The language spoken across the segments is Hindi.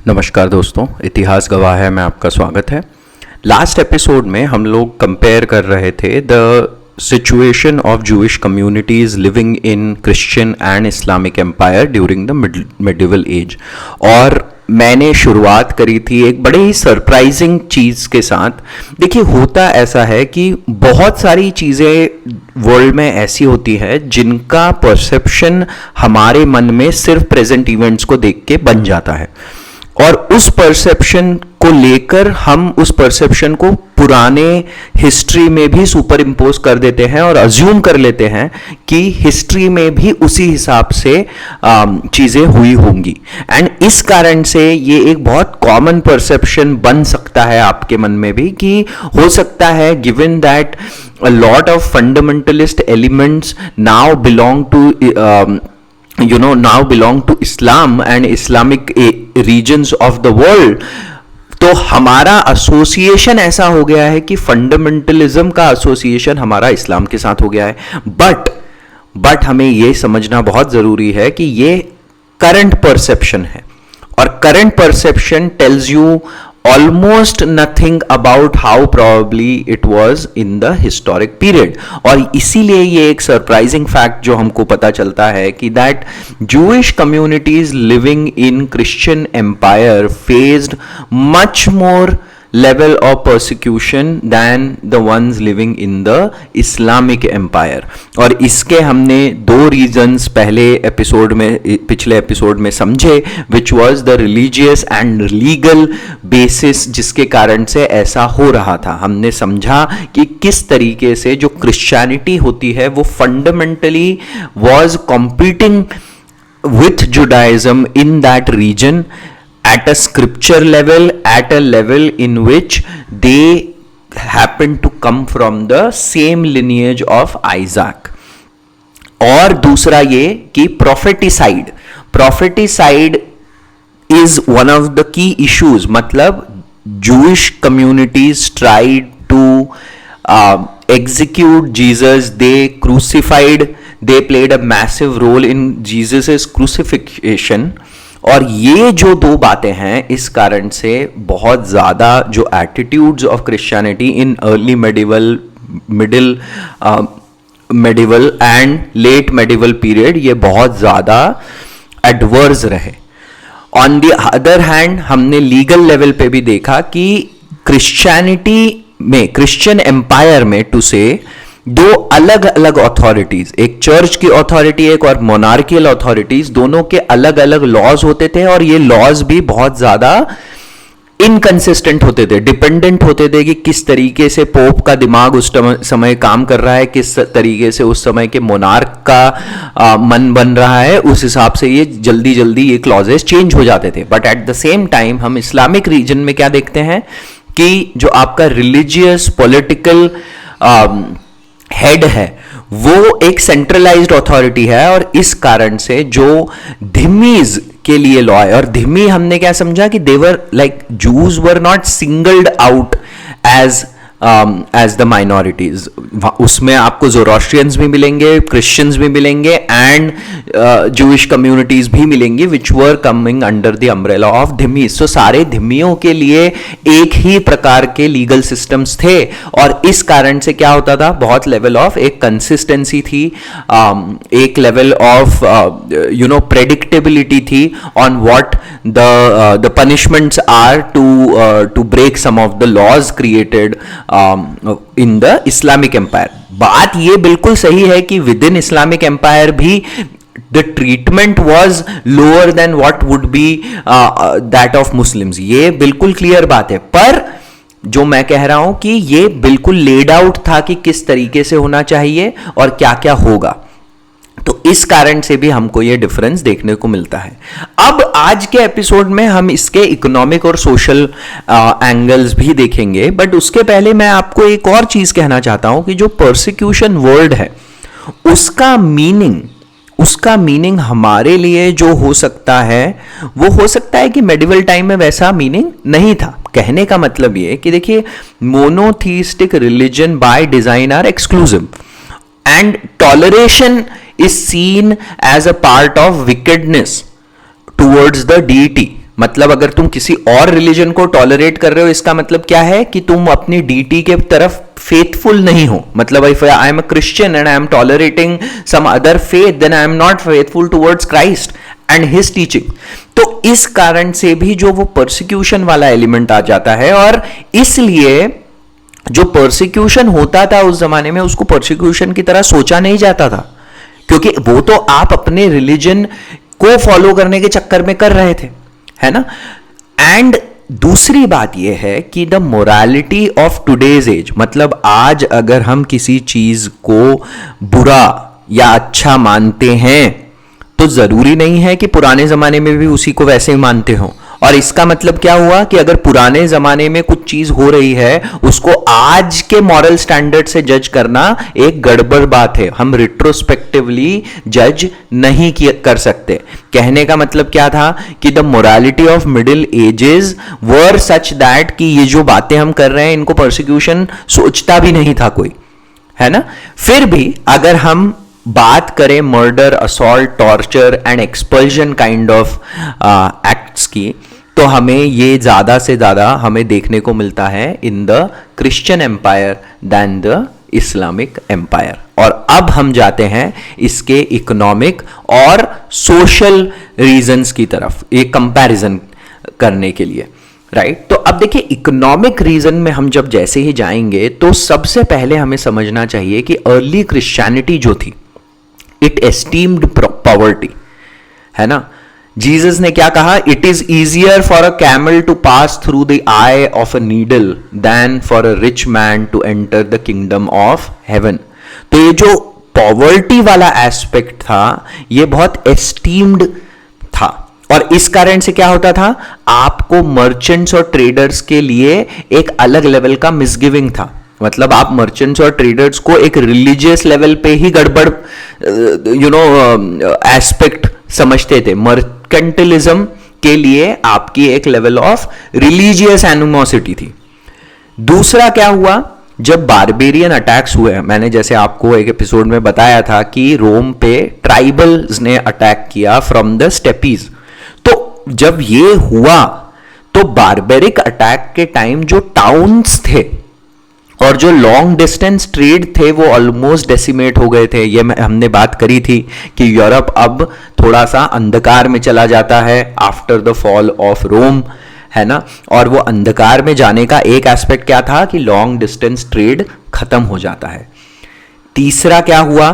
नमस्कार दोस्तों, इतिहास गवाह है में आपका स्वागत है। लास्ट एपिसोड में हम लोग कंपेयर कर रहे थे the situation of Jewish communities living in Christian and Islamic empire during the medieval age. और मैंने शुरुआत करी थी एक बड़े ही सरप्राइजिंग चीज़ के साथ। देखिए, होता ऐसा है कि बहुत सारी चीज़ें वर्ल्ड में ऐसी होती है जिनका परसेप्शन हमारे मन में सिर्फ प्रेजेंट इवेंट्स को देख के बन जाता है, और उस परसेप्शन को लेकर हम उस परसेप्शन को पुराने हिस्ट्री में भी सुपर इम्पोज कर देते हैं और अज्यूम कर लेते हैं कि हिस्ट्री में भी उसी हिसाब से चीज़ें हुई होंगी। एंड इस कारण से ये एक बहुत कॉमन परसेप्शन बन सकता है आपके मन में भी कि हो सकता है given that a lot of fundamentalist elements now belong to Islam and Islamic regions of the world, तो हमारा एसोसिएशन ऐसा हो गया है कि फंडामेंटलिज्म का एसोसिएशन हमारा इस्लाम के साथ हो गया है। बट हमें ये समझना बहुत जरूरी है कि ये करंट परसेप्शन है, और current perception tells you almost nothing about how probably it was in the historic period। और इसीलिए ये एक सरप्राइजिंग फैक्ट जो हमको पता चलता है कि that Jewish communities living in Christian empire faced much more level of persecution than the ones living in the Islamic empire। और इसके हमने दो रीजंस पिछले एपिसोड में समझे, which was the religious and legal basis जिसके कारण से ऐसा हो रहा था। हमने समझा कि किस तरीके से जो क्रिश्चियनिटी होती है वो fundamentally was competing with Judaism in that region at a scripture level, at a level in which they happen to come from the same lineage of Isaac। और दूसरा ये कि propheticidal is one of the key issues। मतलब Jewish communities tried to execute Jesus, they crucified, they played a massive role in Jesus's crucifixion। और ये जो दो बातें हैं, इस कारण से बहुत ज़्यादा जो attitudes of Christianity in early medieval and late medieval period, ये बहुत ज़्यादा एडवर्स रहे। ऑन द अदर हैंड हमने लीगल लेवल पे भी देखा कि क्रिश्चियन एम्पायर में टू से दो अलग अलग अथॉरिटीज, एक चर्च की अथॉरिटी एक और मोनार्कियल अथॉरिटीज, दोनों के अलग अलग लॉज होते थे, और ये लॉज भी बहुत ज्यादा इनकंसिस्टेंट होते थे, डिपेंडेंट होते थे कि किस तरीके से पोप का दिमाग उस समय काम कर रहा है, किस तरीके से उस समय के मोनार्क का मन बन रहा है, उस हिसाब से ये जल्दी जल्दी ये क्लॉजेस चेंज हो जाते थे। But at the same time हम इस्लामिक रीजन में क्या देखते हैं कि जो आपका रिलीजियस पॉलिटिकल हेड है वो एक सेंट्रलाइज्ड अथॉरिटी है, और इस कारण से जो धिम्मीज के लिए लॉ है, और धिम्मी हमने क्या समझा कि they were like Jews were not singled out as the minorities. उसमें आपको जोरोस्ट्रियंस भी मिलेंगे, क्रिश्चियंस भी मिलेंगे, एंड जूइश कम्युनिटीज भी मिलेंगी which were coming under the umbrella of धिम्मी। सो सारे धिम्मियों के लिए एक ही प्रकार के लीगल सिस्टम्स थे, और इस कारण से क्या होता था, बहुत लेवल ऑफ एक कंसिस्टेंसी थी, एक लेवल ऑफ प्रेडिक्टेबिलिटी थी on what the punishments are to break some of the laws created in the Islamic empire. बात ये बिल्कुल सही है कि विद इन इस्लामिक एम्पायर भी the treatment was lower than what would be that of Muslims, ये बिल्कुल क्लियर बात है। पर जो मैं कह रहा हूं कि ये बिल्कुल लेड आउट था कि किस तरीके से होना चाहिए और क्या क्या होगा, तो इस कारण से भी हमको ये डिफरेंस देखने को मिलता है। अब आज के एपिसोड में हम इसके इकोनॉमिक और सोशल एंगल्स भी देखेंगे, बट उसके पहले मैं आपको एक और चीज कहना चाहता हूं कि जो परसिक्यूशन वर्ड है उसका मीनिंग हमारे लिए जो हो सकता है वो हो सकता है कि मेडिवल टाइम में वैसा मीनिंग नहीं था। कहने का मतलब ये कि देखिए, monotheistic religion by design are exclusive and toleration is seen as a part of wickedness towards the deity। मतलब अगर तुम किसी और रिलीजन को टॉलरेट कर रहे हो, इसका मतलब क्या है कि तुम अपनी डीटी के तरफ फेथफुल नहीं हो. मतलब if I am a Christian and I am tolerating some other faith, then I am not faithful towards Christ and his teaching. तो इस कारण से भी जो वो परसिक्यूशन वाला एलिमेंट आ जाता है, और इसलिए जो परसिक्यूशन होता था उस जमाने में, उसको परसिक्यूशन की तरह सोचा नहीं जाता था, क्योंकि वो तो आप अपने रिलीजन को फॉलो करने के चक्कर में कर रहे थे, है ना. एंड दूसरी बात यह है कि the morality of today's age, मतलब आज अगर हम किसी चीज को बुरा या अच्छा मानते हैं तो जरूरी नहीं है कि पुराने जमाने में भी उसी को वैसे ही मानते हो. और इसका मतलब क्या हुआ कि अगर पुराने जमाने में कुछ चीज हो रही है, उसको आज के मॉरल स्टैंडर्ड से जज करना एक गड़बड़ बात है. हम रिट्रोस्पेक्टिवली जज नहीं कर सकते. कहने का मतलब क्या था कि the morality of middle ages were such that कि ये जो बातें हम कर रहे हैं इनको परसिक्यूशन सोचता भी नहीं था कोई, है ना. फिर भी अगर हम बात करें murder, assault, torture and expulsion kind of acts की, तो हमें ये ज्यादा से ज्यादा हमें देखने को मिलता है in the Christian empire than the Islamic empire. और अब हम जाते हैं इसके इकोनॉमिक और सोशल रीजंस की तरफ, एक कंपैरिजन करने के लिए, राइट. तो अब देखिए इकोनॉमिक रीजन में हम जब जैसे ही जाएंगे तो सबसे पहले हमें समझना चाहिए कि अर्ली क्रिश्चियनिटी जो थी, इट एस्टीम्ड पॉवर्टी, है ना. जीसस ने क्या कहा, it is easier for a camel to pass through the eye of a needle than for a rich man to enter the kingdom of heaven. तो ये जो पॉवर्टी वाला एस्पेक्ट था ये बहुत एस्टीम्ड था, और इस कारण से क्या होता था, आपको मर्चेंट्स और ट्रेडर्स के लिए एक अलग लेवल का मिसगिविंग था. मतलब आप मर्चेंट्स और ट्रेडर्स को एक रिलीजियस लेवल पे ही गड़बड़ एस्पेक्ट समझते थे. मर्केंटलिज्म के लिए आपकी एक लेवल ऑफ रिलीजियस एनिमोसिटी थी. दूसरा क्या हुआ, जब बारबेरियन अटैक्स हुए, मैंने जैसे आपको एक एपिसोड में बताया था कि रोम पे ट्राइबल्स ने अटैक किया फ्रॉम द स्टेपीज. तो जब ये हुआ तो बारबेरिक अटैक के टाइम जो टाउन्स थे और जो लॉन्ग डिस्टेंस ट्रेड थे वो ऑलमोस्ट डेसिमेट हो गए थे. ये हमने बात करी थी कि यूरोप अब थोड़ा सा अंधकार में चला जाता है after the fall of Rome, है ना. और वो अंधकार में जाने का एक एस्पेक्ट क्या था कि लॉन्ग डिस्टेंस ट्रेड खत्म हो जाता है. तीसरा क्या हुआ,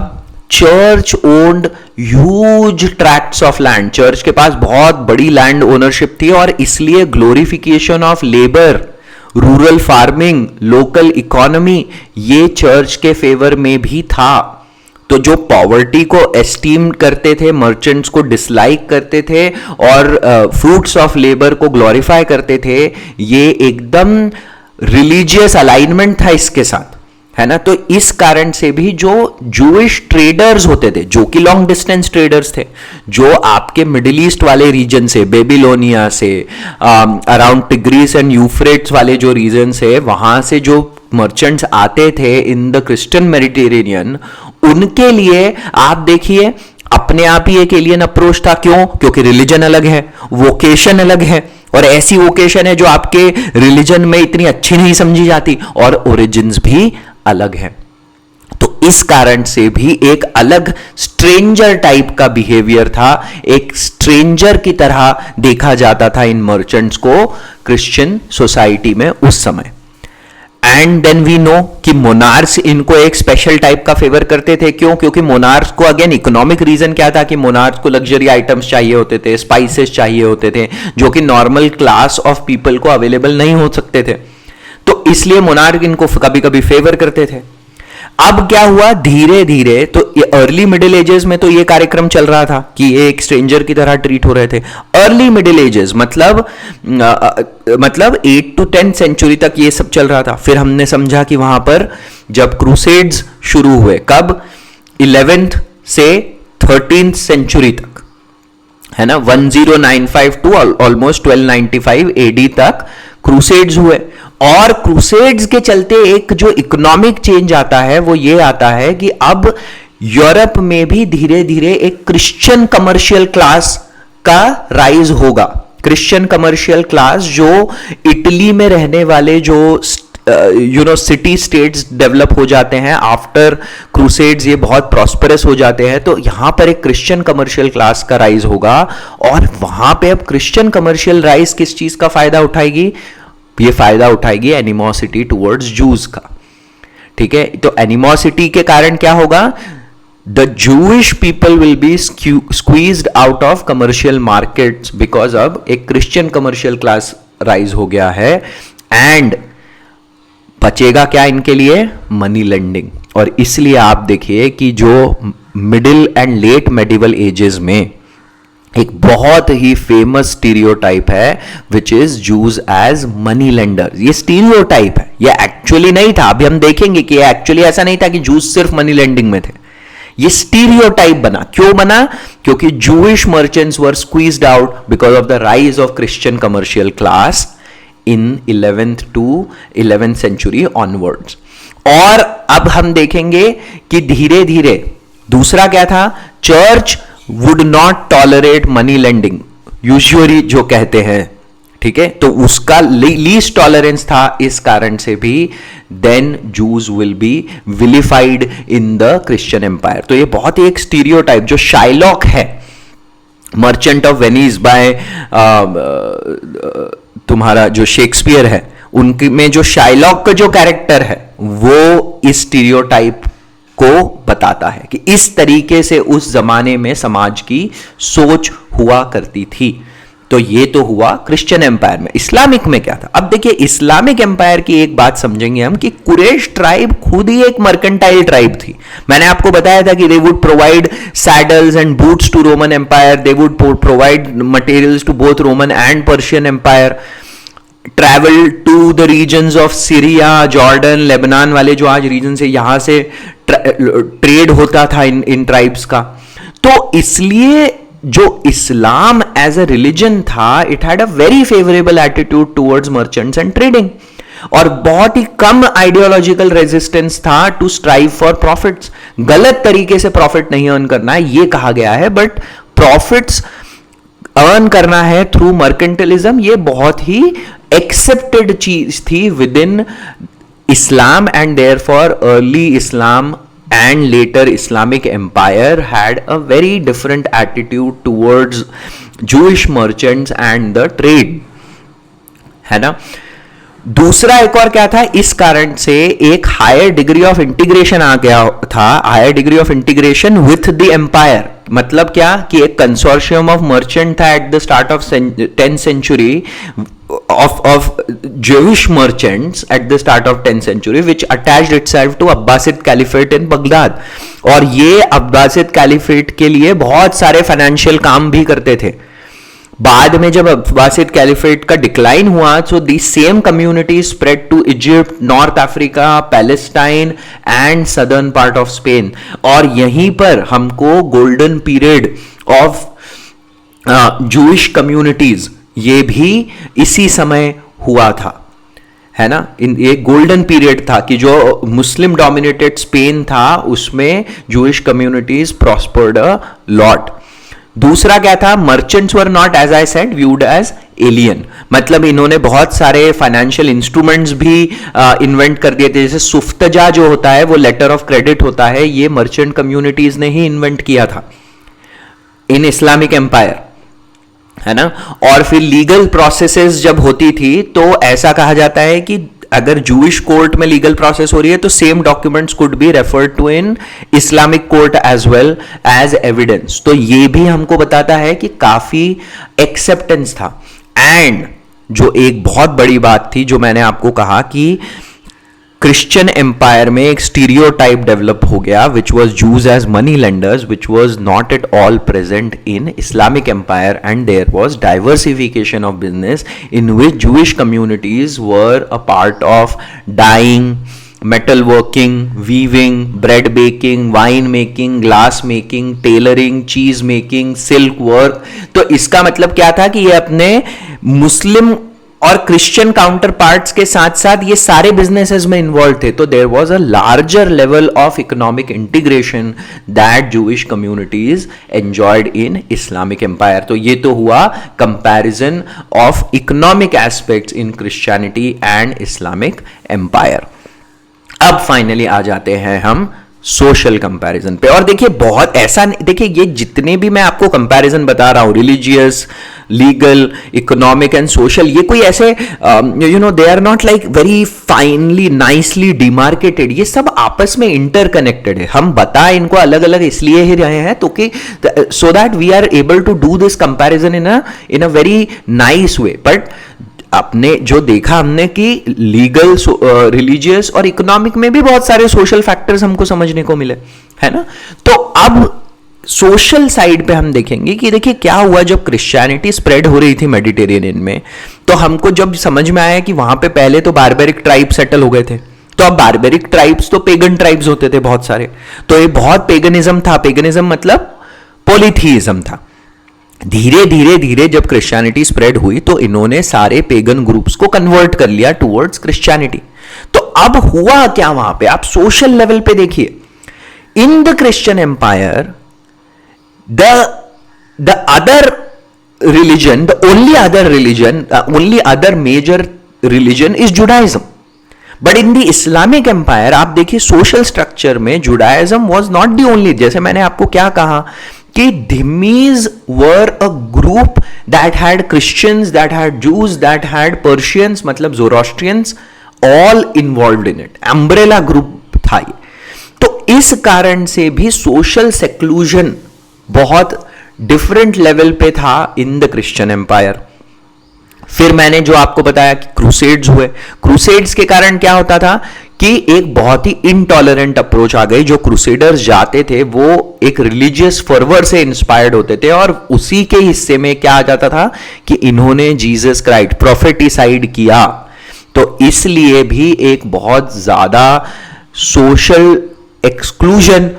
church owned huge tracts of land. Church के पास बहुत बड़ी लैंड ओनरशिप थी और इसलिए glorification of labour, rural farming, local economy, ये चर्च के फेवर में भी था. तो जो पॉवर्टी को एस्टीम करते थे, मर्चेंट्स को डिसलाइक करते थे और फ्रूट्स ऑफ लेबर को ग्लोरीफाई करते थे, ये एकदम रिलीजियस अलाइनमेंट था इसके साथ, है ना. तो इस कारण से भी जो जूइश ट्रेडर्स होते थे, जो कि लॉन्ग डिस्टेंस ट्रेडर्स थे, जो आपके मिडिल ईस्ट वाले रीजन से, बेबीलोनिया से, अराउंड टिग्रीस एंड यूफ्रेट्स वाले जो रीजन से, वहां से जो मर्चेंट्स आते थे इन द क्रिश्चियन मेडिटेरेनियन, उनके लिए आप देखिए अपने आप ही एक एलियन अप्रोच था. क्यों? क्योंकि रिलीजन अलग है, वोकेशन अलग है, और ऐसी वोकेशन है जो आपके रिलीजन में इतनी अच्छी नहीं समझी जाती, और ओरिजिन्स भी अलग है. तो इस कारण से भी एक अलग स्ट्रेंजर टाइप का बिहेवियर था, एक स्ट्रेंजर की तरह देखा जाता था इन मर्चेंट्स को क्रिश्चियन सोसाइटी में उस समय. एंड देन वी नो कि मोनार्क्स इनको एक स्पेशल टाइप का फेवर करते थे. क्यों? क्योंकि मोनार्क्स को अगेन इकोनॉमिक रीजन क्या था कि मोनार्क्स को लग्जरी आइटम्स चाहिए होते थे, स्पाइसेस चाहिए होते थे, जो कि नॉर्मल क्लास ऑफ पीपल को अवेलेबल नहीं हो सकते थे. तो इसलिए मोनार्क इनको कभी कभी फेवर करते थे. अब क्या हुआ, धीरे धीरे तो ये अर्ली मिडिल एजेस में तो ये कार्यक्रम चल रहा था कि ये एक स्ट्रेंजर की तरह ट्रीट हो रहे थे. अर्ली मिडिल एजेस मतलब 8 to 10 सेंचुरी तक ये सब चल रहा था. फिर हमने समझा कि वहां पर जब क्रूसेड्स शुरू हुए, कब, 11th से 13th सेंचुरी तक, है ना, 1095 टू ऑलमोस्ट 1295 एडी तक क्रूसेड्स हुए. और क्रूसेड्स के चलते एक जो इकोनॉमिक चेंज आता है वो ये आता है कि अब यूरोप में भी धीरे धीरे एक क्रिश्चियन कमर्शियल क्लास का राइज होगा. क्रिश्चियन कमर्शियल क्लास, जो इटली में रहने वाले जो सिटी स्टेट्स डेवलप हो जाते हैं आफ्टर क्रूसेड्स, ये बहुत प्रॉस्परस हो जाते हैं, तो यहां पर एक क्रिश्चियन कमर्शियल क्लास का राइज होगा, और वहां पे अब क्रिश्चियन कमर्शियल राइज किस चीज का फायदा उठाएगी? ये फायदा उठाएगी एनिमोसिटी टुवर्ड्स जूस का, ठीक है। तो एनिमोसिटी के कारण क्या होगा? The Jewish people will be squeezed out of commercial markets because अब एक क्रिश्चियन कमर्शियल क्लास राइज हो गया है, एंड बचेगा क्या इनके लिए? Money lending. और इसलिए आप देखिए कि जो middle and late medieval ages में एक बहुत ही फेमस स्टीरियोटाइप है which is Jews as money lenders. ये स्टीरियोटाइप है, ये एक्चुअली नहीं था। अभी हम देखेंगे कि एक्चुअली ऐसा नहीं था कि जूज सिर्फ मनी लेंडिंग में थे। ये स्टीरियोटाइप बना, क्यों बना? क्योंकि Jewish merchants were squeezed out because of the rise of Christian commercial class in 11th to 11th century onwards. और अब हम देखेंगे कि धीरे धीरे दूसरा क्या था? Church would not tolerate money lending, usually जो कहते हैं, ठीक है, तो उसका लीस्ट टॉलरेंस था। इस कारण से भी then Jews will be vilified in the Christian empire. तो ये बहुत ही एक स्टीरियोटाइप, जो शाइलॉक है मर्चेंट ऑफ वेनिस बाय तुम्हारा जो शेक्सपियर है, उनकी में जो शाइलॉक का जो कैरेक्टर है वो इस स्टीरियोटाइप को बताता है कि इस तरीके से उस जमाने में समाज की सोच हुआ करती थी। तो ये तो हुआ क्रिश्चियन एम्पायर में। इस्लामिक में क्या था? अब देखिए, इस्लामिक एम्पायर की एक बात समझेंगे हम कि कुरैश ट्राइब खुद ही एक मर्केंटाइल ट्राइब थी। मैंने आपको बताया था कि they would provide saddles and boots to Roman empire, they would provide materials to both Roman and Persian empire, travel to the regions of Syria, Jordan, Lebanon वाले जो आज रीजन से, यहां से ट्रेड होता था इन ट्राइब्स का। तो इसलिए जो इस्लाम एज अ रिलीजन था, it had a very favourable attitude towards merchants and trading, और बहुत ही कम आइडियोलॉजिकल रेजिस्टेंस था टू स्ट्राइव फॉर प्रॉफिट्स। गलत तरीके से प्रॉफिट नहीं अर्न करना है ये कहा गया है, बट प्रॉफिट्स अर्न करना है थ्रू मर्केंटलिज्म, ये बहुत ही एक्सेप्टेड चीज थी with in Islam, and therefore early Islam and later Islamic empire had a very different attitude towards Jewish merchants and the trade, है ना। दूसरा एक और क्या था? इस कारण से एक हायर डिग्री ऑफ इंटीग्रेशन आ गया था, higher degree of integration with the empire. मतलब क्या कि एक कंसोर्शियम ऑफ मर्चेंट था at the start of 10th century of Jewish merchants at the start of 10th century which attached itself to Abbasid Caliphate in Baghdad, और ये अब्बासिद कैलिफेट के लिए बहुत सारे फाइनेंशियल काम भी करते थे। बाद में जब अब्बासिद कैलिफेट का डिक्लाइन हुआ, so the same community spread to Egypt, North Africa, Palestine and southern part of Spain, और यहीं पर हमको golden period of Jewish communities ये भी इसी समय हुआ था, है ना। ये गोल्डन पीरियड था कि जो मुस्लिम डोमिनेटेड स्पेन था उसमें Jewish communities prospered a lot. दूसरा क्या था? Merchants were not, as I said, viewed as alien. मतलब इन्होंने बहुत सारे फाइनेंशियल इंस्ट्रूमेंट्स भी इन्वेंट कर दिए थे, जैसे सुफ्तजा जो होता है वो लेटर ऑफ क्रेडिट होता है, ये मर्चेंट कम्युनिटीज ने ही इन्वेंट किया था इन इस्लामिक एम्पायर, है ना। और फिर लीगल प्रोसेसेस जब होती थी तो ऐसा कहा जाता है कि अगर जूइश कोर्ट में लीगल प्रोसेस हो रही है तो same documents could be referred to in Islamic court as well as evidence. तो ये भी हमको बताता है कि काफी एक्सेप्टेंस था। एंड जो एक बहुत बड़ी बात थी जो मैंने आपको कहा कि क्रिश्चियन एम्पायर में एक स्टीरियोटाइप डेवलप हो गया which was Jews as money lenders, which was not at all present in Islamic empire, and there was diversification of business in which Jewish communities were a part of dyeing, metal working, weaving, bread baking, wine making, glass making, tailoring, cheese making, silk work. तो इसका मतलब क्या था कि ये अपने मुस्लिम और क्रिश्चियन काउंटर पार्ट्स के साथ साथ ये सारे बिजनेसेस में इन्वॉल्व थे, तो there was a larger level of economic integration that Jewish communities enjoyed in Islamic empire. तो ये तो हुआ comparison of economic aspects in Christianity and Islamic empire. अब फाइनली आ जाते हैं हम सोशल कंपैरिजन पे। और देखिए बहुत ऐसा, देखिए ये जितने भी मैं आपको कंपैरिजन बता रहा हूं, religious, legal, economic and social, ये कोई ऐसे they are not like very finally nicely demarcated, ये सब आपस में इंटरकनेक्टेड है। हम बता इनको अलग अलग इसलिए ही रहे हैं तो कि so that we are able to do this comparison in a very nice way. But अपने जो देखा हमने कि लीगल, रिलीजियस और इकोनॉमिक में भी बहुत सारे सोशल फैक्टर्स हमको समझने को मिले, है ना। तो अब सोशल साइड पे हम देखेंगे कि देखिए क्या हुआ जब क्रिश्चियनिटी स्प्रेड हो रही थी मेडिटेरेनियन में, तो हमको जब समझ में आया कि वहां पे पहले तो बारबेरिक ट्राइब सेटल हो गए थे, तो अब बारबेरिक ट्राइब्स तो पेगन ट्राइब्स होते थे बहुत सारे, तो ये बहुत पेगनिज्म था। पेगनिज्म मतलब पॉलीथीइज्म था। धीरे धीरे धीरे जब क्रिश्चियनिटी स्प्रेड हुई तो इन्होंने सारे पेगन ग्रुप्स को कन्वर्ट कर लिया टुवर्ड्स क्रिश्चियनिटी। तो अब हुआ क्या वहां पे, आप सोशल लेवल पे देखिए, in the Christian empire the other religion, the only other major religion is Judaism. But in the Islamic Empire आप देखिए सोशल स्ट्रक्चर में Judaism was not the only, जैसे मैंने आपको क्या कहा कि Dhimmis were a group that had Christians, that had Jews, that had Persians, मतलब Zoroastrians, all involved in it, umbrella group था ये। तो इस कारण से भी सोशल सेक्लूजन बहुत डिफरेंट लेवल पे था इन द क्रिश्चियन एम्पायर। फिर मैंने जो आपको बताया कि क्रूसेड्स हुए, क्रूसेड्स के कारण क्या होता था कि एक बहुत ही इनटॉलरेंट अप्रोच आ गई। जो क्रूसेडर्स जाते थे वो एक रिलीजियस फर्वर से इंस्पायर्ड होते थे और उसी के हिस्से में क्या आ जाता था कि इन्होंने जीसस क्राइस्ट प्रोफेटिसाइड किया। तो इसलिए भी एक बहुत ज्यादा सोशल एक्सक्लूजन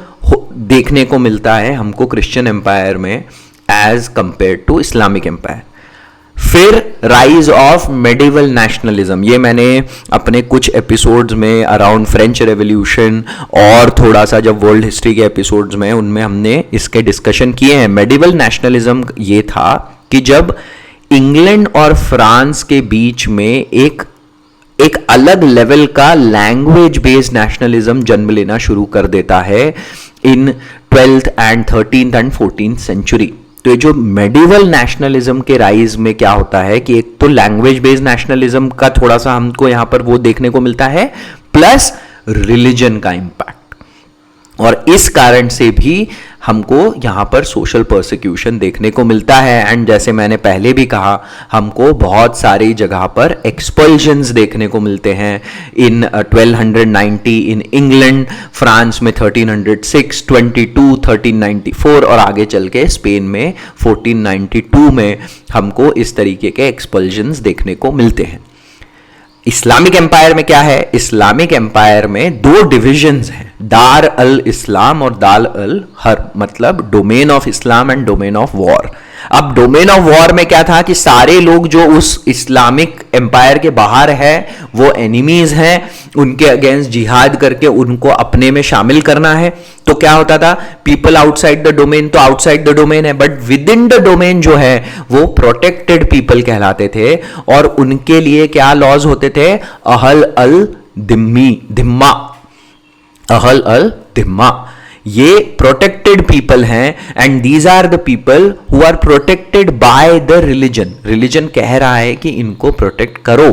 देखने को मिलता है हमको क्रिश्चियन एम्पायर में as compare to Islamic empire. फिर राइज ऑफ मेडिवल नेशनलिज्म, ये मैंने अपने कुछ एपिसोड्स में अराउंड फ्रेंच रेवोल्यूशन और थोड़ा सा जब वर्ल्ड हिस्ट्री के एपिसोड्स में उनमें हमने इसके डिस्कशन किए हैं। मेडिवल नेशनलिज्म ये था कि जब इंग्लैंड और फ्रांस के बीच में एक अलग लेवल का लैंग्वेज बेस्ड नेशनलिज्म जन्म लेना शुरू कर देता है इन 12th and 13th and 14th century. तो ये जो मेडिवल नेशनलिज्म के राइज में क्या होता है कि एक तो लैंग्वेज बेस्ड नेशनलिज्म का थोड़ा सा हमको यहां पर वो देखने को मिलता है, प्लस रिलीजन का इंपैक्ट, और इस कारण से भी हमको यहां पर सोशल परसिक्यूशन देखने को मिलता है। एंड जैसे मैंने पहले भी कहा, हमको बहुत सारी जगह पर एक्सपल्जन्स देखने को मिलते हैं। इन 1290 इन इंग्लैंड, फ्रांस में 1306, 22, 1394 और आगे चल के स्पेन में 1492 में हमको इस तरीके के एक्सपल्जन्स देखने को मिलते हैं। इस्लामिक एम्पायर में क्या है, इस्लामिक एम्पायर में दो डिविजन्स हैं, दार अल इस्लाम और दार अल हर्ब, मतलब domain of Islam and domain of war. अब डोमेन ऑफ वॉर में क्या था कि सारे लोग जो उस इस्लामिक एम्पायर के बाहर है वो एनिमीज हैं, उनके अगेंस्ट जिहाद करके उनको अपने में शामिल करना है। तो क्या होता था, पीपल आउटसाइड द डोमेन, तो आउटसाइड द डोमेन है, but with in the domain जो है वो प्रोटेक्टेड पीपल कहलाते थे और उनके लिए क्या लॉज होते थे, अहल अल दिम्मा, अहल अल दिम्मा, ये प्रोटेक्टेड पीपल हैं and these are the people who are protected by the religion. Religion कह रहा है कि इनको प्रोटेक्ट करो,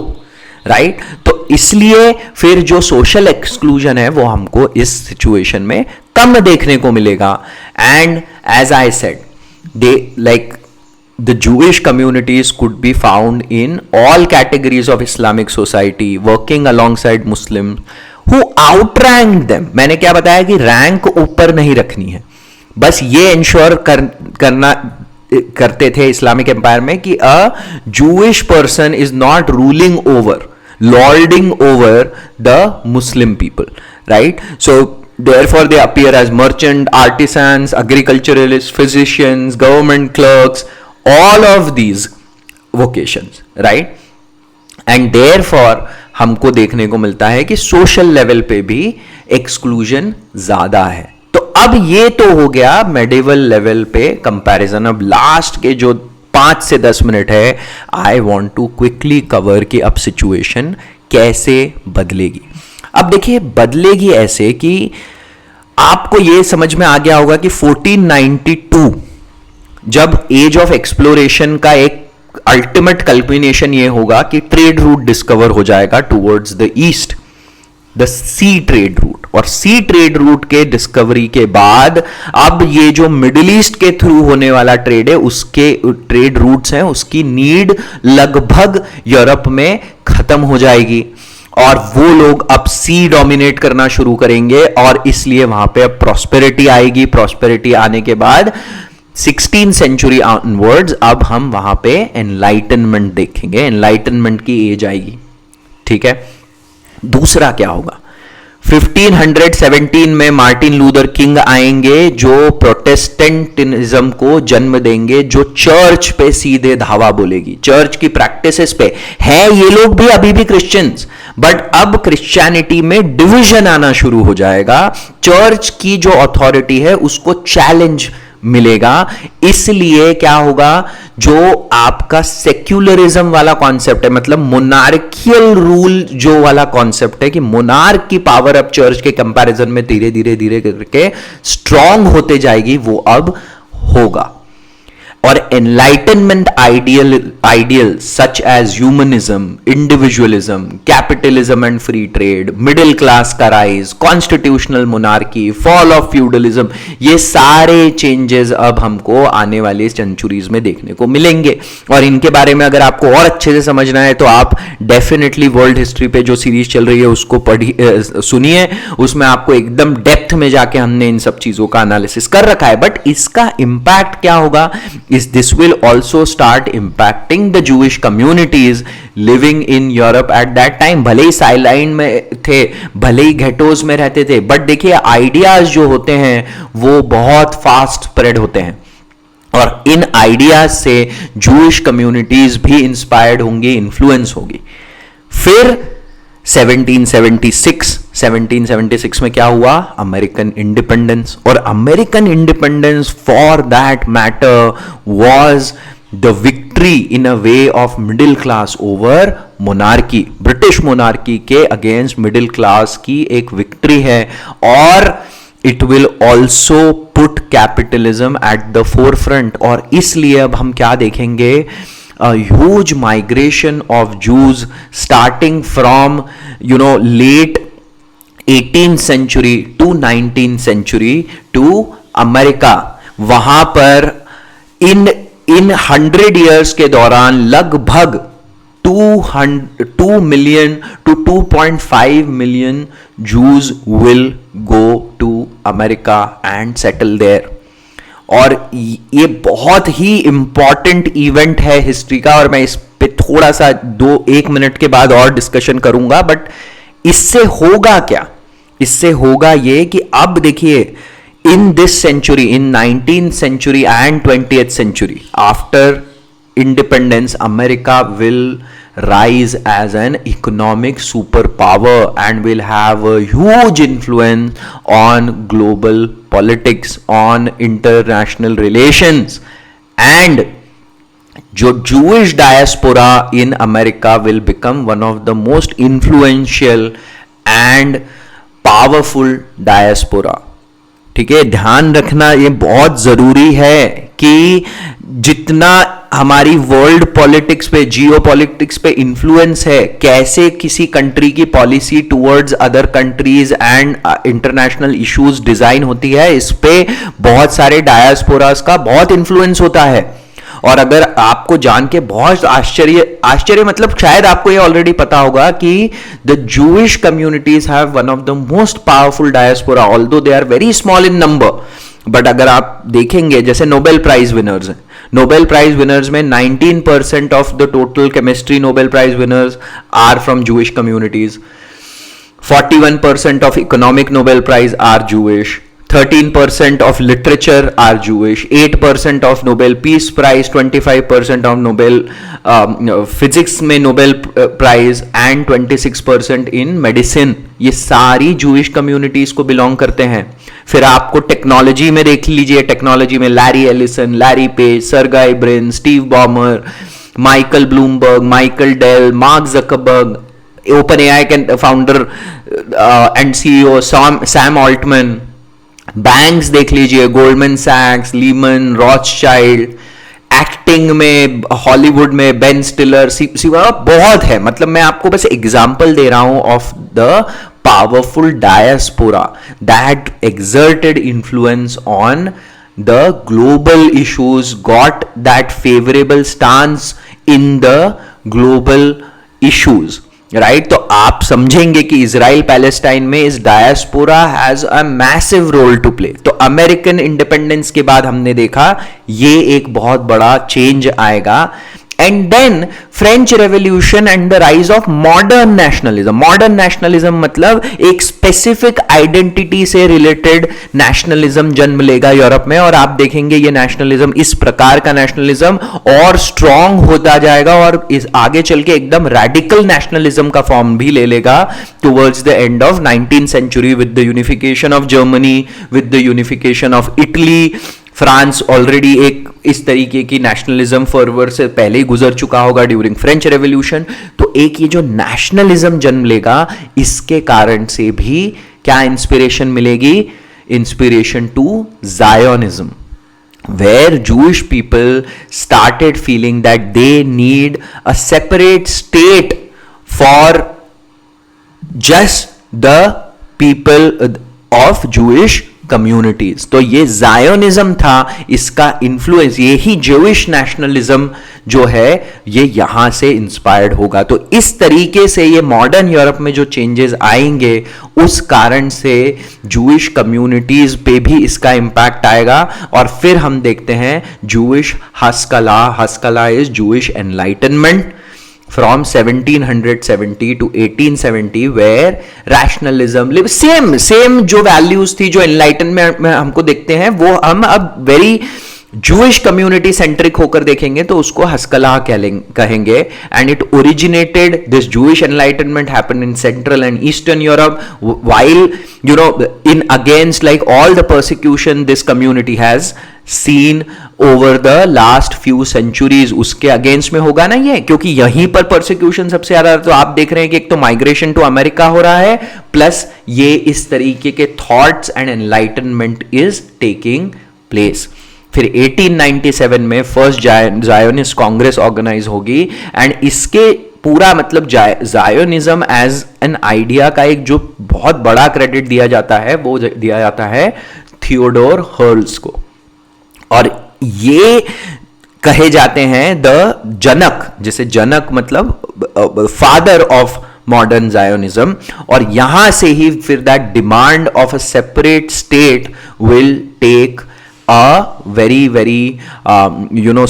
राइट। तो इसलिए फिर जो सोशल एक्सक्लूजन है वो हमको इस सिचुएशन में कम देखने को मिलेगा। And as I said, they like the Jewish communities could be found in all categories of Islamic society, working alongside Muslims who outranked them। मैंने क्या बताया कि रैंक ऊपर नहीं रखनी है, बस ये इंश्योर करते थे इस्लामिक एम्पायर में कि a Jewish person is not ruling over, lording over the Muslim people, right. So therefore they appear as merchant, artisans, agriculturalists, physicians, government clerks, all of these vocations, right? And therefore हमको देखने को मिलता है कि सोशल लेवल पे भी एक्सक्लूजन ज्यादा है। तो अब ये तो हो गया मेडिवल लेवल पे कंपैरिजन। अब लास्ट के जो 5 से 10 मिनट है, I want to quickly cover कि अब सिचुएशन कैसे बदलेगी। अब देखिए बदलेगी ऐसे कि आपको यह समझ में आ गया होगा कि 1492 जब एज ऑफ एक्सप्लोरेशन का एक अल्टीमेट कल्पिनेशन ये होगा कि ट्रेड रूट डिस्कवर हो जाएगा towards the east, the sea trade route. और सी ट्रेड रूट के डिस्कवरी के बाद अब ये जो मिडिल ईस्ट के थ्रू होने वाला ट्रेड है, उसके ट्रेड रूट्स हैं, उसकी नीड लगभग यूरोप में खत्म हो जाएगी और वो लोग अब सी डोमिनेट करना शुरू करेंगे और इसलिए वहां पे अब प्रॉस्पेरिटी आएगी। प्रॉस्पेरिटी आने के बाद 16th सेंचुरी ऑनवर्ड्स अब हम वहां पे एनलाइटनमेंट देखेंगे, एनलाइटनमेंट की एज आएगी। ठीक है, दूसरा क्या होगा, 1517 में मार्टिन लूथर किंग आएंगे जो प्रोटेस्टेंटिज्म को जन्म देंगे, जो चर्च पे सीधे धावा बोलेगी, चर्च की प्रैक्टिसेस पे है। ये लोग भी अभी भी क्रिश्चियंस, बट अब क्रिश्चियनिटी में डिवीजन आना शुरू हो जाएगा। चर्च की जो अथॉरिटी है उसको चैलेंज मिलेगा। इसलिए क्या होगा, जो आपका सेक्युलरिज्म वाला कॉन्सेप्ट है, मतलब मोनार्कियल रूल जो वाला कॉन्सेप्ट है कि मोनार्क की पावर अब चर्च के कंपैरिजन में धीरे धीरे धीरे करके स्ट्रांग होते जाएगी, वो अब होगा। और enlightenment ideal such as humanism, individualism, capitalism and free trade, middle class का rise, constitutional monarchy, fall of feudalism, ये सारे चेंजेस अब हमको आने वाले सेंचुरीज में देखने को मिलेंगे। और इनके बारे में अगर आपको और अच्छे से समझना है तो आप डेफिनेटली वर्ल्ड हिस्ट्री पे जो सीरीज चल रही है उसको सुनिए, उसमें आपको एकदम डेप्थ में जाके हमने इन सब चीजों का एनालिसिस कर रखा है। बट इसका इंपैक्ट क्या होगा, this will also start impacting the Jewish communities living in Europe at that time। भले ही साइलाइन में थे, भले ही घेटोज में रहते थे, बट देखिए आइडियाज जो होते हैं वो बहुत फास्ट स्प्रेड होते हैं और इन आइडियाज से जूइश कम्युनिटीज भी इंस्पायर्ड होंगी, इन्फ्लुएंस होगी। फिर 1776 में क्या हुआ, अमेरिकन इंडिपेंडेंस। और American independence for that matter was the victory in a way of middle class over monarchy. British monarchy के अगेंस्ट मिडिल क्लास की एक विक्ट्री है और it will also put capitalism at the forefront. और इसलिए अब हम क्या देखेंगे, a huge migration of Jews starting from late 18th century to 19th century to America। वहां पर इन 100 years के दौरान लगभग 2 million to 2.5 million Jews will go to America and settle there। और ये बहुत ही इंपॉर्टेंट इवेंट है हिस्ट्री का और मैं इस पे थोड़ा सा 1 मिनट के बाद और डिस्कशन करूंगा। बट इससे होगा क्या, इससे होगा ये कि अब देखिए in this century, in 19th century and 20th century आफ्टर independence, America will rise as an economic superpower and will have a huge influence on global politics, on international relations, and जो Jewish diaspora in America will become one of the most influential and powerful diaspora। ठीक है, ध्यान रखना ये बहुत जरूरी है कि जितना हमारी वर्ल्ड पॉलिटिक्स पे, जियो पॉलिटिक्स पे इन्फ्लुएंस है, कैसे किसी कंट्री की policy towards other countries and international issues design होती है, इस पे बहुत सारे डायस्पोरास का बहुत इन्फ्लुएंस होता है। और अगर आपको जान के बहुत आश्चर्य मतलब शायद आपको ये ऑलरेडी पता होगा कि the Jewish communities have one of the most powerful diaspora, although they are very small in number. But अगर आप देखेंगे जैसे नोबेल प्राइज विनर्स हैं, नोबेल प्राइज विनर्स में 19% of the total chemistry Nobel prize winners are from Jewish communities, 41% of economic Nobel prize are Jewish, 13% of literature are Jewish, 8% of Nobel Peace Prize, 25% of Nobel physics में Nobel Prize and 26% in medicine, ये सारी Jewish communities को belong करते हैं. फिर आपको टेक्नोलॉजी में देख लीजिए, टेक्नोलॉजी में Larry Ellison, Larry Page, Sergey Brin, Steve Ballmer, Michael Bloomberg, Michael Dell, Mark Zuckerberg, OpenAI के founder and CEO Sam Altman, banks देख लीजिए, गोल्डमैन सैक्स, लीमन, रॉथस्चाइल्ड, एक्टिंग में हॉलीवुड में बेन स्टिलर, बहुत है. मतलब मैं आपको बस एग्जांपल दे रहा हूं of the powerful diaspora that exerted influence on the global issues, got that favorable stance in the global issues, right? तो आप समझेंगे कि इजराइल पैलेस्टाइन में इस diaspora has a massive role to play. तो अमेरिकन इंडिपेंडेंस के बाद हमने देखा ये एक बहुत बड़ा चेंज आएगा. And then French Revolution and the rise of modern nationalism. Modern nationalism मतलब एक specific identity से related nationalism जन्म लेगा यूरोप में, और आप देखेंगे ये nationalism, इस प्रकार का nationalism और strong होता जाएगा और इस आगे चल के एकदम radical nationalism का form भी ले लेगा towards the end of 19th century with the unification of Germany, with the unification of Italy. France already एक इस तरीके की नेशनलिज्म फर्वर से पहले ही गुजर चुका होगा ड्यूरिंग फ्रेंच रेवोल्यूशन. तो एक ये जो नेशनलिज्म जन्म लेगा, इसके कारण से भी क्या इंस्पिरेशन मिलेगी? Inspiration to Zionism, where Jewish people started feeling that they need a separate state for just the people of Jewish communities. तो ये जायोनिज्म था, इसका इन्फ्लुएंस, यही ज्यूइश नेशनलिज्म जो है ये यहां से इंस्पायर्ड होगा. तो इस तरीके से ये मॉडर्न यूरोप में जो चेंजेस आएंगे उस कारण से ज्यूइश कम्युनिटीज पे भी इसका इंपैक्ट आएगा. और फिर हम देखते हैं Jewish Haskalah. Haskalah is Jewish enlightenment from 1770 to 1870, where rationalism live, same जो values थी जो enlightenment में हमको देखते हैं, वो हम अब very Jewish community centric होकर देखेंगे तो उसको हस्कला कहेंगे. And it originated, this Jewish enlightenment happened in Central and Eastern Europe, while in against like all the persecution this community has seen over the last few centuries, उसके अगेंस्ट में होगा ना ये, क्योंकि यहीं पर परसिक्यूशन सबसे ज्यादा. तो आप देख रहे हैं कि एक तो माइग्रेशन टू अमेरिका हो रहा है, प्लस ये इस तरीके के thoughts and enlightenment is taking place. फिर 1897 में फर्स्ट जायोनिस्ट कांग्रेस ऑर्गेनाइज होगी, एंड इसके पूरा मतलब जायोनिज्म एज एन आइडिया का एक जो बहुत बड़ा क्रेडिट दिया जाता है वो दिया जाता है थियोडोर हर्ल्स को. और ये कहे जाते हैं द जनक, जैसे जनक मतलब फादर ऑफ मॉडर्न जायोनिज्म. और यहां से ही फिर that demand of a separate state will take a very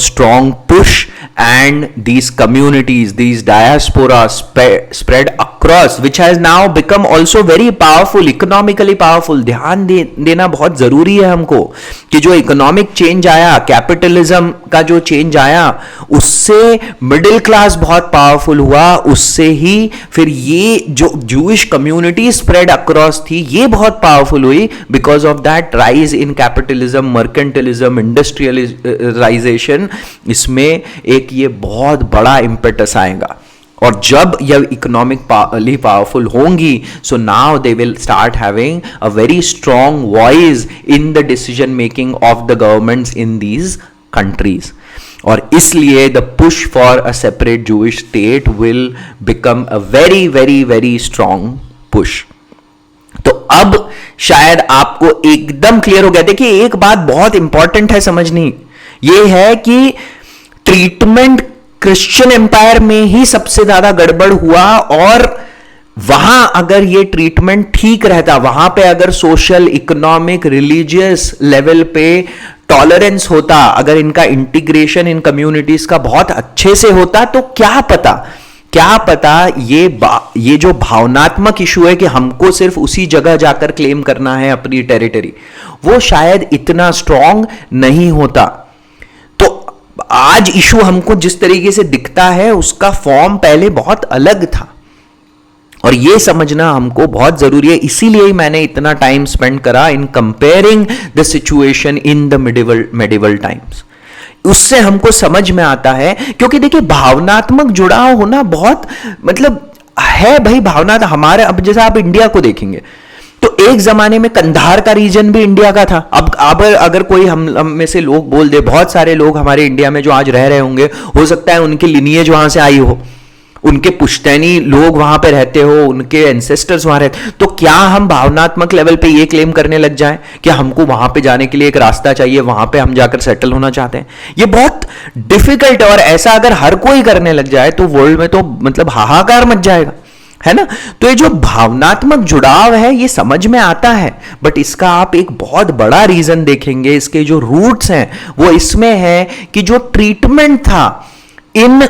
strong push, and these communities, these diaspora spread across, which has now become also very powerful, economically powerful. ध्यान देना बहुत जरूरी है हमको कि जो इकोनॉमिक चेंज आया, कैपिटलिज्म का जो चेंज आया, उससे मिडिल क्लास बहुत पावरफुल हुआ, उससे ही फिर ये जो ज्यूइश कम्युनिटी स्प्रेड अक्रॉस थी ये बहुत पावरफुल हुई because of that rise in capitalism, mercantilism, industrialisation. इसमें एक ये बहुत बड़ा इम्पेटस आएगा. और जब यह इकोनॉमिकली पावरफुल होंगी, so now they will start having a very strong voice in the decision making of the governments in these countries. और इसलिए the push for a separate Jewish state will become a very very very strong push. तो अब शायद आपको एकदम क्लियर हो गया. देखिए एक बात बहुत इंपॉर्टेंट है समझनी, ये है कि ट्रीटमेंट क्रिश्चियन एम्पायर में ही सबसे ज्यादा गड़बड़ हुआ, और वहां अगर ये ट्रीटमेंट ठीक रहता, वहां पे अगर सोशल, इकोनॉमिक, रिलीजियस लेवल पे टॉलरेंस होता, अगर इनका इंटीग्रेशन इन कम्युनिटीज का बहुत अच्छे से होता, तो क्या क्या पता ये जो भावनात्मक इशू है कि हमको सिर्फ उसी जगह जाकर क्लेम करना है अपनी टेरिटरी, वो शायद इतना स्ट्रांग नहीं होता। तो आज इशू हमको जिस तरीके से दिखता है उसका फॉर्म पहले बहुत अलग था, और ये समझना हमको बहुत जरूरी है। इसीलिए ही मैंने इतना टाइम स्पेंड करा इन comparing the situation in the medieval times. उससे हमको समझ में आता है, क्योंकि देखिए भावनात्मक जुड़ाव होना बहुत मतलब है भाई। भावना हमारे, अब जैसे आप इंडिया को देखेंगे तो एक जमाने में कंधार का रीजन भी इंडिया का था। अब अगर कोई हम में से लोग बोल दे, बहुत सारे लोग हमारे इंडिया में जो आज रह रहे होंगे, हो सकता है उनकी लिनिएज वहां से आई हो, उनके पुश्तैनी लोग वहां पे रहते हो, उनके एंसेस्टर्स वहां रहते, तो क्या हम भावनात्मक लेवल पे ये क्लेम करने लग जाएं कि हमको वहां पे जाने के लिए एक रास्ता चाहिए, वहां पे हम जाकर सेटल होना चाहते हैं? ये बहुत डिफिकल्ट है, और ऐसा अगर हर कोई करने लग जाए तो वर्ल्ड में तो मतलब हाहाकार मच जाएगा, है ना। तो ये जो भावनात्मक जुड़ाव है ये समझ में आता है, बट इसका आप एक बहुत बड़ा रीजन देखेंगे, इसके जो रूट्स हैं वो इसमें है कि जो ट्रीटमेंट था इन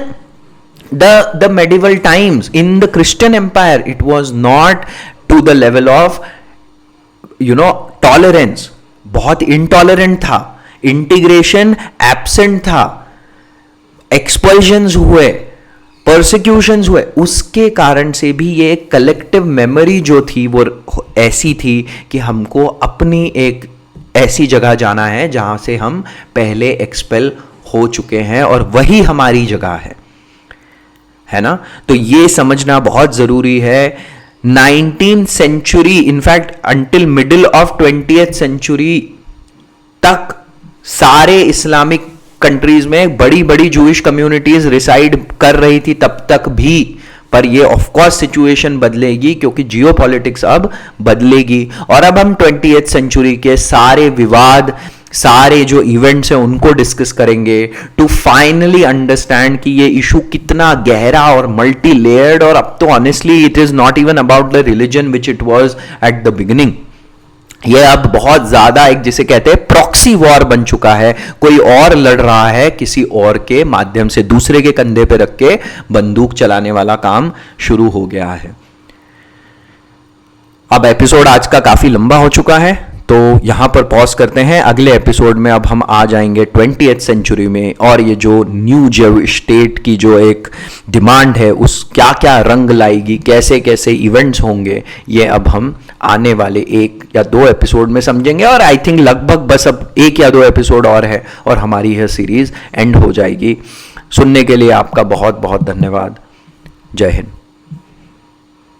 the medieval times, in the Christian empire, it was not to the level of tolerance. बहुत intolerant था, इंटीग्रेशन एब्सेंट था, एक्सपल्शंस हुए, परसिक्यूशंस हुए। उसके कारण से भी ये कलेक्टिव मेमोरी जो थी वो ऐसी थी कि हमको अपनी एक ऐसी जगह जाना है जहां से हम पहले एक्सपेल हो चुके हैं और वही हमारी जगह है ना। तो ये समझना बहुत जरूरी है। 19th century, in fact until middle of 20th century तक सारे इस्लामिक कंट्रीज में बड़ी बड़ी जूइश कम्युनिटीज रिसाइड कर रही थी तब तक भी, पर ये ऑफ कोर्स सिचुएशन बदलेगी क्योंकि जियोपॉलिटिक्स अब बदलेगी, और अब हम 20th सेंचुरी के सारे विवाद, सारे जो इवेंट्स हैं उनको डिस्कस करेंगे टू फाइनली अंडरस्टैंड कि ये इशू कितना गहरा और मल्टी लेयर्ड, और अब तो honestly it is not even about the religion which it was at the beginning. ये अब बहुत ज्यादा एक जिसे कहते हैं प्रॉक्सी वॉर बन चुका है, कोई और लड़ रहा है किसी और के माध्यम से, दूसरे के कंधे पे रख के बंदूक चलाने वाला काम शुरू हो गया है। अब एपिसोड आज का काफी लंबा हो चुका है तो यहां पर पॉज करते हैं। अगले एपिसोड में अब हम आ जाएंगे 20th सेंचुरी में, और ये जो न्यू जेविश स्टेट की जो एक डिमांड है उस क्या क्या रंग लाएगी, कैसे कैसे इवेंट्स होंगे, ये अब हम आने वाले 1 या 2 एपिसोड में समझेंगे। और आई थिंक लगभग बस अब 1 या 2 एपिसोड और है और हमारी यह सीरीज एंड हो जाएगी। सुनने के लिए आपका बहुत बहुत धन्यवाद। जय हिंद।